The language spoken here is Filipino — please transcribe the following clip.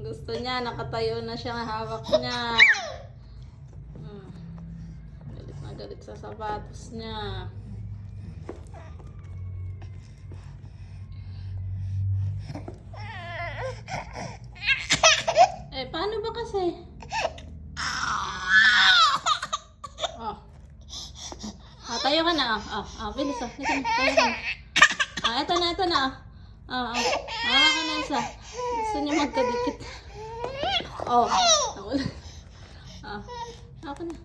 Gusto niya, nakatayo na siya, hawak niya. Galit na galit sa sapatos niya. Paano ba kasi? Tayo ka na. Bilis. Tayo ka na. Ito na. Hawa ka na isa. Gusto niya magkadikit. Ako na.